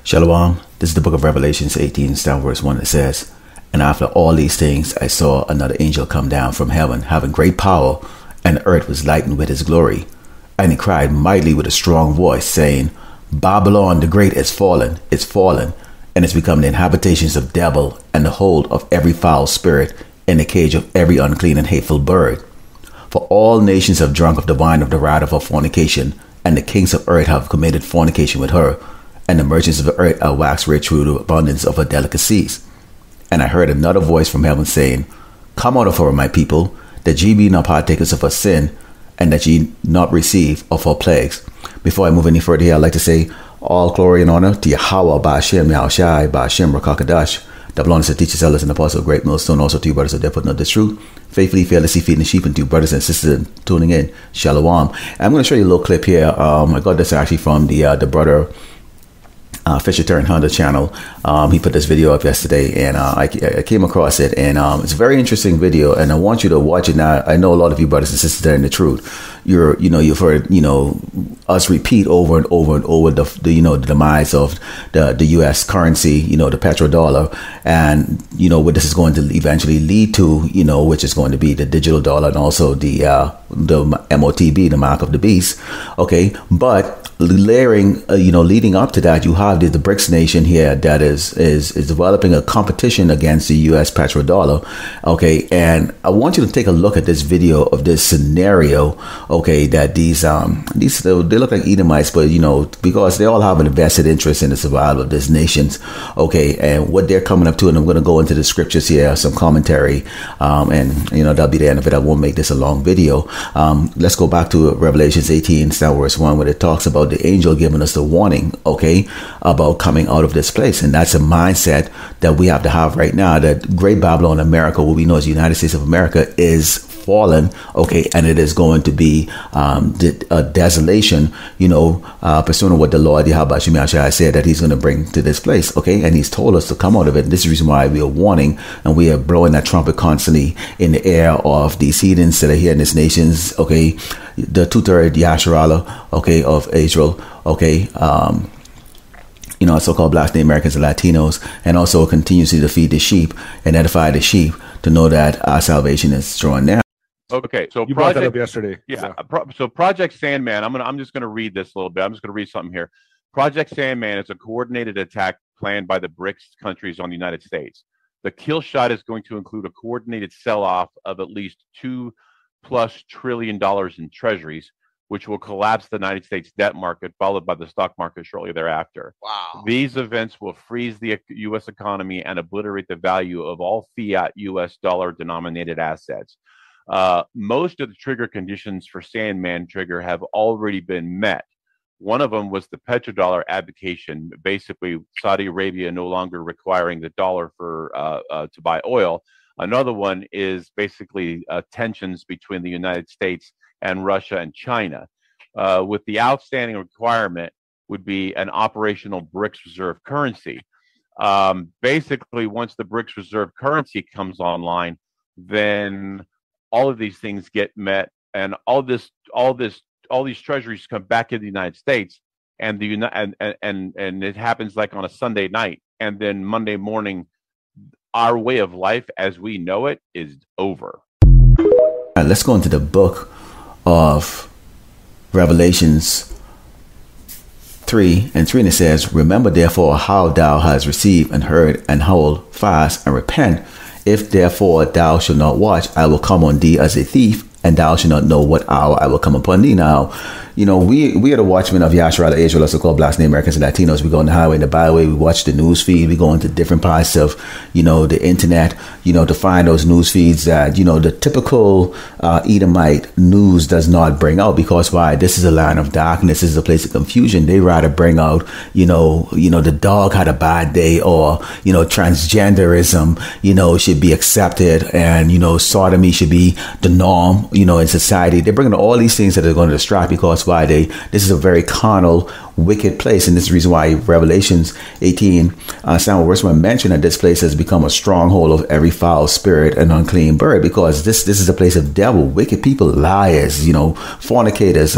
Shalom. This is the book of Revelations 18, down verse 1. It says, "And after all these things, I saw another angel come down from heaven, having great power, and the earth was lightened with his glory. And he cried mightily with a strong voice, saying, Babylon the great is fallen, and it's become the habitations of devil, and the hold of every foul spirit, and the cage of every unclean and hateful bird. For all nations have drunk of the wine of the wrath of her fornication, and the kings of earth have committed fornication with her, and the merchants of the earth are waxed rich through the abundance of her delicacies. And I heard another voice from heaven saying, Come out of her, my people, that ye be not partakers of her sin, and that ye not receive of her plagues." Before I move any further here, I'd like to say all glory and honor to Yahweh, Ba'ashem, Yahushai, Ba'ashem, Rakakadash, the belongs to teachers, elders, and apostles, great millstone, also to you brothers of death, putting out this truth, faithfully, fearlessly feeding the sheep, and to you brothers and sisters tuning in. Shalom. I'm going to show you a little clip here. I got this actually from the brother Fisher Turn Hunter channel. He put this video up yesterday, and I came across it, and it's a very interesting video, and I want you to watch it. Now, I know a lot of you brothers and sisters are in the truth. You've heard, us repeat over and over and over the demise of the U.S. currency, the petrodollar, and what this is going to eventually lead to, which is going to be the digital dollar, and also the MOTB, the mark of the beast. Okay, but layering, leading up to that, you have the BRICS nation here that is developing a competition against the U.S. petrodollar. Okay, and I want you to take a look at this video of this scenario. Okay, that these they look like Edomites, but because they all have an invested interest in the survival of these nations. Okay, and what they're coming up to, and I'm going to go into the scriptures here, some commentary, and that'll be the end of it. I won't make this a long video. Let's go back to Revelations 18, verse 1, where it talks about the angel giving us the warning, okay, about coming out of this place. And that's a mindset that we have to have right now, that Great Babylon, America, what we know as the United States of America, is fallen, okay, and it is going to be a desolation, pursuing what the Lord Yahweh Shemashai said that he's going to bring to this place, okay, and he's told us to come out of it. And this is the reason why we are warning, and we are blowing that trumpet constantly in the air of these heathens that are here in these nations, okay, the two-third Yasharala, okay, of Israel, okay, so-called Black Americans and Latinos, and also continuously to feed the sheep and edify the sheep to know that our salvation is drawing near. Okay, so you brought that up yesterday. Yeah. So Project Sandman. I'm just going to read this a little bit. I'm just going to read something here. Project Sandman is a coordinated attack planned by the BRICS countries on the United States. The kill shot is going to include a coordinated sell-off of at least $2+ trillion in treasuries, which will collapse the United States debt market, followed by the stock market shortly thereafter. Wow. These events will freeze the U.S. economy and obliterate the value of all fiat U.S. dollar-denominated assets. Most of the trigger conditions for Sandman trigger have already been met. One of them was the petrodollar abdication, basically Saudi Arabia no longer requiring the dollar for to buy oil. Another one is basically tensions between the United States and Russia and China, with the outstanding requirement would be an operational BRICS reserve currency. Basically, once the BRICS reserve currency comes online, then all of these things get met, and all these treasuries come back in the United States, and and it happens like on a Sunday night, and then Monday morning, our way of life as we know it is over. All right, let's go into the book of Revelations 3 and 3, and it says, "Remember therefore how thou hast received and heard, and hold fast and repent. If therefore thou shalt not watch, I will come on thee as a thief, and thou shalt not know what hour I will come upon thee." Now, we are the watchmen of Yasharala Israel, also called Blacks, Americans, and Latinos. We go on the highway and the byway. We watch the news feed. We go into different parts of, the internet, to find those news feeds that, the typical Edomite news does not bring out. Because why? This is a land of darkness. This is a place of confusion. They rather bring out, the dog had a bad day, or, transgenderism, should be accepted, and, sodomy should be the norm, in society. They're bringing all these things that are going to distract, because why? This is a very carnal, wicked place, and this is the reason why Revelations 18, verse 1 mentioned that this place has become a stronghold of every foul spirit and unclean bird, because this is a place of devil, wicked people, liars, fornicators,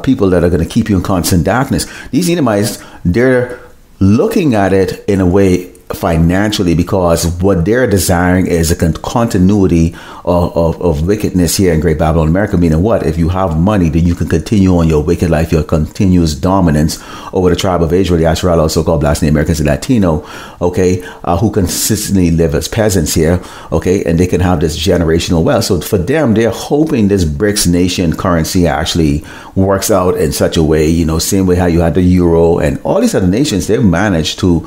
people that are going to keep you in constant darkness. These Edomites, they're looking at it in a way financially, because what they're desiring is a continuity of wickedness here in Great Babylon, America. Meaning what? If you have money, then you can continue on your wicked life, your continuous dominance over the tribe of Israel, the Ashral, so-called Black Americans and Latino, okay, who consistently live as peasants here, okay, and they can have this generational wealth. So for them, they're hoping this BRICS nation currency actually works out in such a way, you know, same way how you had the euro and all these other nations, they've managed to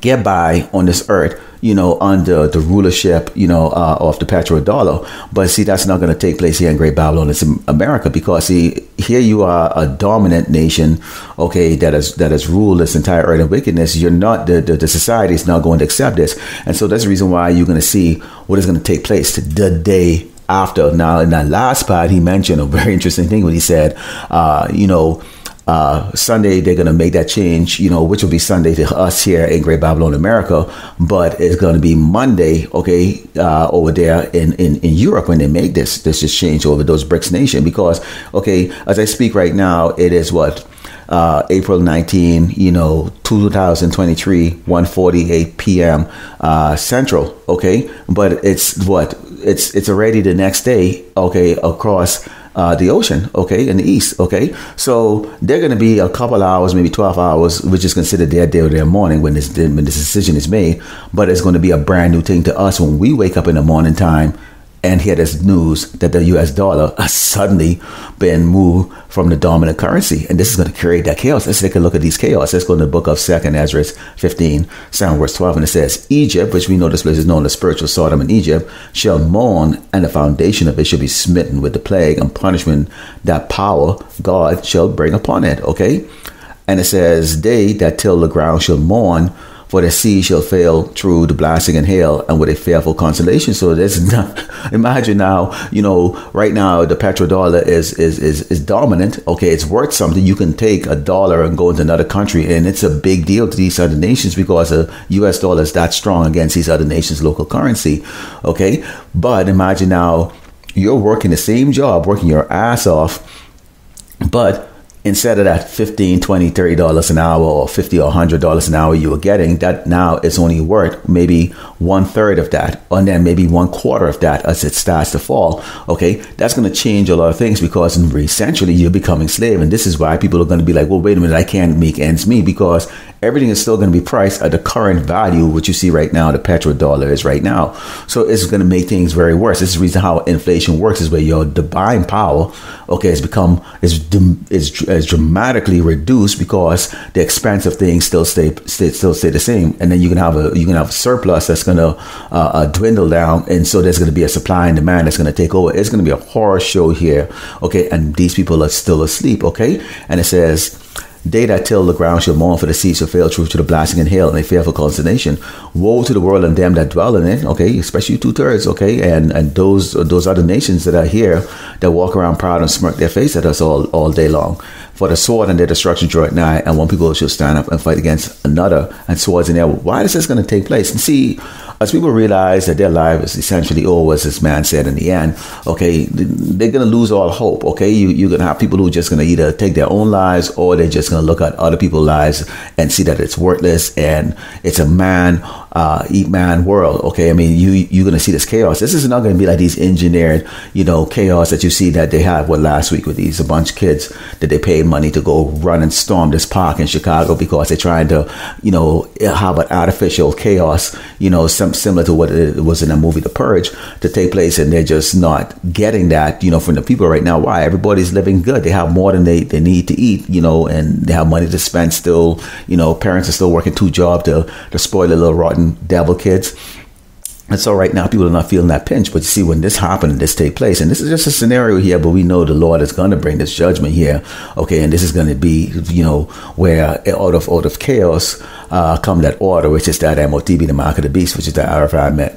get by on this earth, you know, under the rulership, you know, of the petrodollar. But see, that's not going to take place here in Great Babylon. It's in America, because see, here you are a dominant nation, okay, that has ruled this entire earth in wickedness. You're not, the society is not going to accept this. And so that's the reason why you're going to see what is going to take place the day after. Now, in that last part, he mentioned a very interesting thing when he said, you know, Sunday, they're going to make that change, you know, which will be Sunday to us here in Great Babylon, America. But it's going to be Monday, okay, over there in Europe when they make this change over those BRICS nation. Because, okay, as I speak right now, it is what? April 19, you know, 2023, 1:48 p.m. Central, okay? But it's what? It's already the next day, okay, across the ocean, okay, in the east, okay. So they're going to be a couple hours, maybe 12 hours, which is considered their day or their morning when this decision is made. But it's going to be a brand new thing to us when we wake up in the morning time and hear this news that the US dollar has suddenly been moved from the dominant currency. And this is going to create that chaos. Let's take a look at these chaos. Let's go to the book of 2nd Ezra 15, 7 verse 12. And it says, Egypt, which we know this place is known as spiritual Sodom in Egypt, shall mourn, and the foundation of it shall be smitten with the plague and punishment that power God shall bring upon it. Okay. And it says, they that till the ground shall mourn, for the sea shall fail through the blasting and hail, and with a fearful consolation. So there's not, imagine now, you know, right now the petrodollar is dominant. Okay, it's worth something. You can take a dollar and go into another country, and it's a big deal to these other nations because the US dollar is that strong against these other nations' local currency. Okay, but imagine now you're working the same job, working your ass off, but instead of that $15, $20, $30 an hour or $50 or $100 an hour you were getting, that now it's only worth maybe 1/3 of that, and then maybe 1/4 of that as it starts to fall. Okay, that's going to change a lot of things, because essentially you're becoming slave. And this is why people are going to be like, well, wait a minute, I can't make ends meet, because everything is still going to be priced at the current value, which you see right now, the petrodollar is right now. So it's going to make things very worse. This is the reason how inflation works, is where your buying power, okay, has become is dramatically reduced, because the expense of things still stay the same. And then you can have a surplus that's going to dwindle down, and so there's going to be a supply and demand that's going to take over. It's going to be a horror show here, okay, and these people are still asleep, okay. And it says, they that till the ground shall mourn, for the sea shall fail through to the blasting and hail, and a fearful consternation. Woe to the world and them that dwell in it, okay, especially 2/3, okay, and those other nations that are here that walk around proud and smirk their face at us all day long. For the sword and their destruction draw at nigh, and one people shall stand up and fight against another, and swords in there. Why is this going to take place? And see, as people realize that their life is essentially over, as this man said in the end, okay, they're going to lose all hope, okay? You're going to have people who are just going to either take their own lives, or they're just going to look at other people's lives and see that it's worthless, and it's a man eat man world, okay? I mean, you're going to see this chaos. This is not going to be like these engineered, you know, chaos that you see that they had last week with a bunch of kids that they paid money to go run and storm this park in Chicago because they're trying to, you know, have an artificial chaos, you know, similar to what it was in the movie The Purge, to take place, and they're just not getting that, you know, from the people right now. Why? Everybody's living good. They have more than they need to eat, you know, and they have money to spend still. You know, parents are still working 2 jobs to spoil their little rotten devil kids. And so right now people are not feeling that pinch. But you see, when this happened and this take place, and this is just a scenario here, but we know the Lord is going to bring this judgment here. Okay, and this is going to be, you know, where out of chaos come that order, which is that MOTB, the mark of the beast, which is the RFID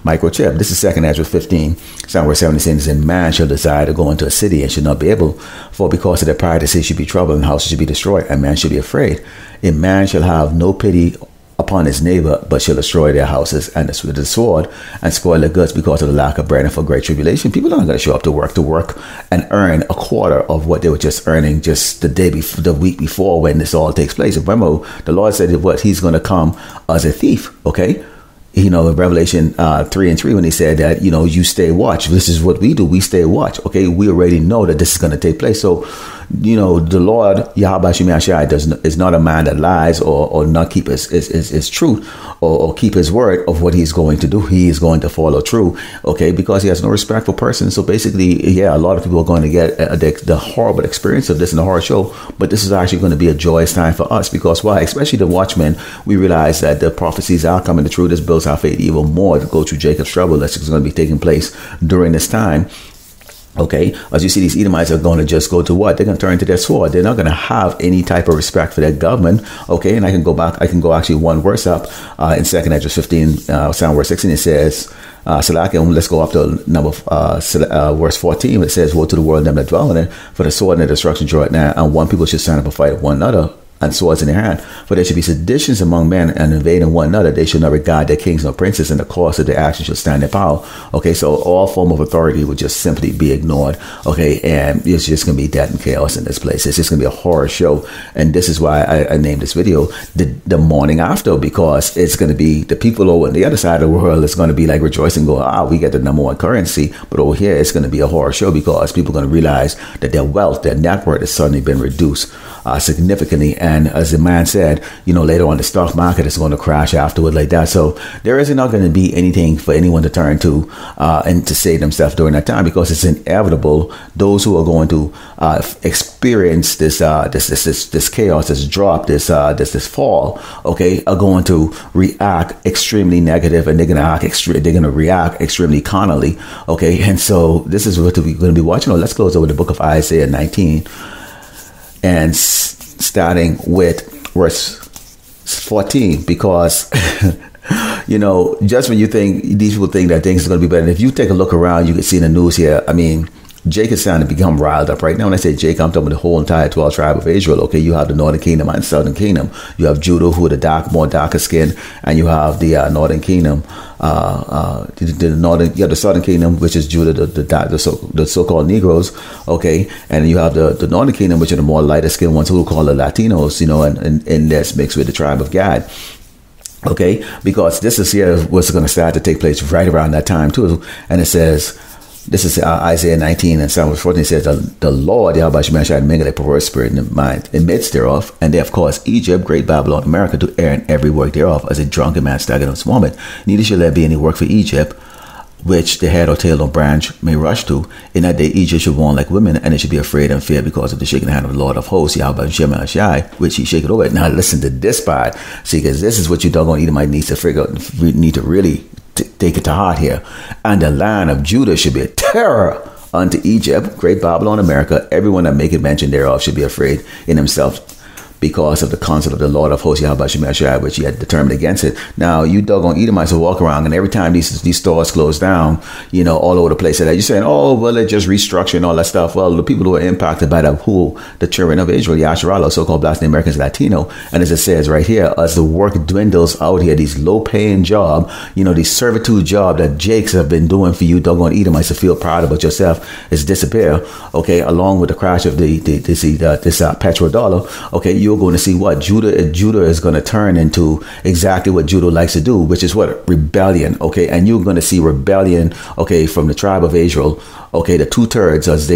microchip. This is 2nd Ezra 15, somewhere 17 says, and man shall desire to go into a city and should not be able, for because of their pride the city should be troubled and houses should be destroyed, and man should be afraid. And man shall have no pity upon his neighbor, but shall destroy their houses and the sword and spoil their goods because of the lack of bread and for great tribulation. People aren't going to show up to work and earn a quarter of what they were just earning just the week before when this all takes place. Remember, the Lord said that what he's going to come as a thief, okay? In Revelation 3:3, when he said that, you stay watch. This is what we do. We stay watch. Okay. We already know that this is going to take place. So, the Lord, Yahweh Shemashai, is not a man that lies or not keep his truth or keep his word of what he's going to do. He is going to follow through. Okay. Because he has no respect for persons. So basically, a lot of people are going to get the horrible experience of this in the horror show. But this is actually going to be a joyous time for us. Because why? Especially the watchmen, we realize that the prophecies are coming true. This builds our faith even more to go through Jacob's trouble. That's going to be taking place during this time. Okay, as you see, these Edomites are going to just go to what? They're going to turn to their sword. They're not going to have any type of respect for their government. Okay, and I can go actually one verse up in 2nd Ezra 15, sound verse 16. It says, let's go up to verse 14. It says, woe to the world and them that dwell in it, for the sword and the destruction draw it now, and one people should stand up and fight one another, and swords in their hand. For there should be seditions among men, and invading one another. They should not regard their kings nor princes, and the course of their actions shall stand in power. Okay, so all form of authority would just simply be ignored. Okay, and it's just going to be death and chaos in this place. It's just going to be a horror show. And this is why I named this video the morning after, because it's going to be the people over on the other side of the world is going to be like rejoicing, going, we get the number one currency. But over here, it's going to be a horror show because people are going to realize that their wealth, their net worth has suddenly been reduced significantly. And as the man said, later on the stock market is going to crash afterward like that. So there is not going to be anything for anyone to turn to and to save themselves during that time, because it's inevitable. Those who are going to experience this chaos, this drop, this fall, okay, are going to react extremely negative, and they're going to react extremely carnally. Okay, and so this is what we're going to be watching. Let's close over the book of Isaiah 19. And starting with verse 14, because, just when you think, these people think that things are going to be better. And if you take a look around, you can see in the news here, Jake is starting to become riled up right now. When I say Jake, I'm talking about the whole entire 12 tribe of Israel. Okay, you have the northern kingdom and southern kingdom. You have Judah, who are the more darker skin, and you have the northern kingdom. You have the southern kingdom, which is Judah, the so-called Negroes. Okay, and you have the northern kingdom, which are the more lighter skinned ones, who call the Latinos. And that's mixed with the tribe of Gad. Okay, because this is here what's going to start to take place right around that time too, and it says. This is Isaiah 19 and Psalm 14. It says, the Lord, Yahweh Shemashai, mingled a perverse spirit in the mind, in midst thereof, and they have caused Egypt, great Babylon, America, to err in every work thereof, as a drunken man staggered on his vomit. Neither shall there be any work for Egypt, which the head or tail or branch may rush to. In that day Egypt should warn like women, and it should be afraid and fear because of the shaking hand of the Lord of hosts, Yahweh Shemashai, which he shake it over. Now listen to this part. See, because this is what you doggone Edomite needs to figure out, need to really take it to heart here. And the land of Judah should be a terror unto Egypt, great Babylon, America. Everyone that maketh mention thereof should be afraid in himself, because of the counsel of the Lord of hosts, Yahweh Shemashai, which he had determined against it. Now, you doggone Edomites will walk around, and every time these stores close down, all over the place, that you're saying, they're just restructuring all that stuff. Well, the people who are impacted by the children of Israel, Yasharala, so-called Black Americans, Latino, and as it says right here, as the work dwindles out here, these low-paying job, these servitude job that Jakes have been doing for you, doggone Edomites, to feel proud about yourself, is disappear. Okay, along with the crash of this petrodollar. Okay, you're going to see what Judah is going to turn into exactly what Judah likes to do, which is what? Rebellion. Okay, and you're going to see rebellion. Okay, from the tribe of Israel. Okay, the 2/3 as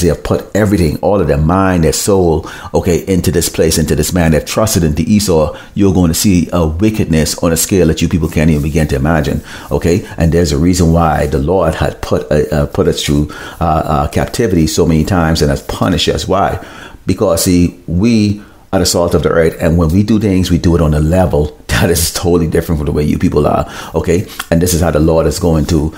they have put everything, all of their mind, their soul, okay, into this place, into this man. They've trusted into Esau. You're going to see a wickedness on a scale that you people can't even begin to imagine. Okay, and there's a reason why the Lord had put us through captivity so many times and has punished us. Why? Because see, we are the salt of the earth, and when we do things, we do it on a level that is totally different from the way you people are. Okay, and this is how the Lord is going to,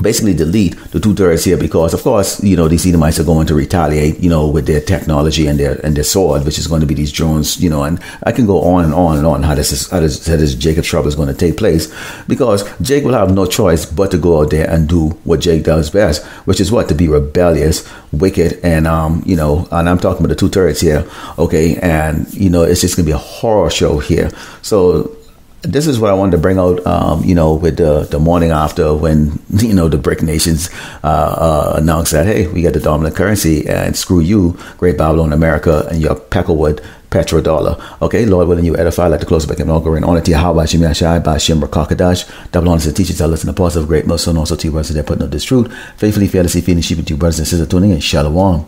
basically delete the 2/3 here, because of course, these Edomites are going to retaliate, with their technology and their sword, which is going to be these drones, and I can go on and on and on how this Jacob's trouble is going to take place, because Jake will have no choice but to go out there and do what Jake does best, which is what? To be rebellious, wicked, and and I'm talking about the 2/3 here, okay, and it's just gonna be a horror show here. So this is what I wanted to bring out, with the morning after, when, the BRIC nations announced that, hey, we got the dominant currency, and screw you, Great Babylon America, and your Peckerwood petrodollar. Okay, Lord willing, you edify, like the close back and all glory and honor to Yahweh, Shemi Ashai, by Shimra Kakadash, double honors to teachers, elders, and apostles of great most, and also to you brothers that putting up this truth, faithfully, fearlessly feeding sheep, and to you brothers and sisters tuning in. Shalom.